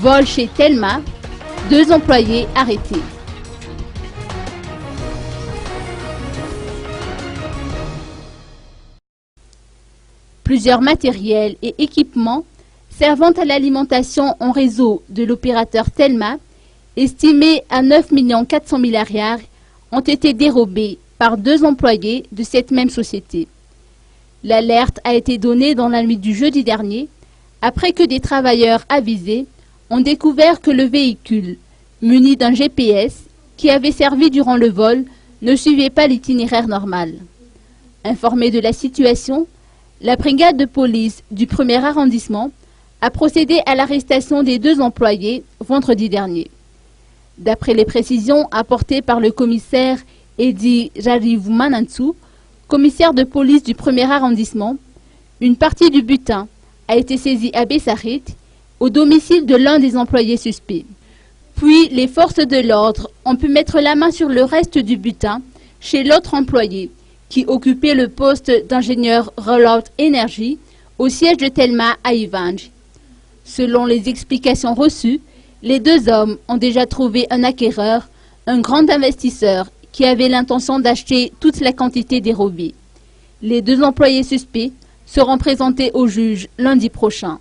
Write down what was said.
Vol chez Telma, 2 employés arrêtés. Plusieurs matériels et équipements servant à l'alimentation en réseau de l'opérateur Telma, estimés à 9 400 000 arrières, ont été dérobés par 2 employés de cette même société. L'alerte a été donnée dans la nuit du jeudi dernier, après que des travailleurs avisés ont découvert que le véhicule, muni d'un GPS, qui avait servi durant le vol, ne suivait pas l'itinéraire normal. Informé de la situation, la brigade de police du 1er arrondissement a procédé à l'arrestation des 2 employés vendredi dernier. D'après les précisions apportées par le commissaire Edi Jarivoumanantsou, commissaire de police du 1er arrondissement, une partie du butin a été saisie à Bessarit, au domicile de l'un des employés suspects. Puis les forces de l'ordre ont pu mettre la main sur le reste du butin chez l'autre employé, qui occupait le poste d'ingénieur Rollout Energy au siège de Telma à Ivange. Selon les explications reçues, les 2 hommes ont déjà trouvé un acquéreur, un grand investisseur qui avait l'intention d'acheter toute la quantité dérobée. Les 2 employés suspects seront présentés au juge lundi prochain.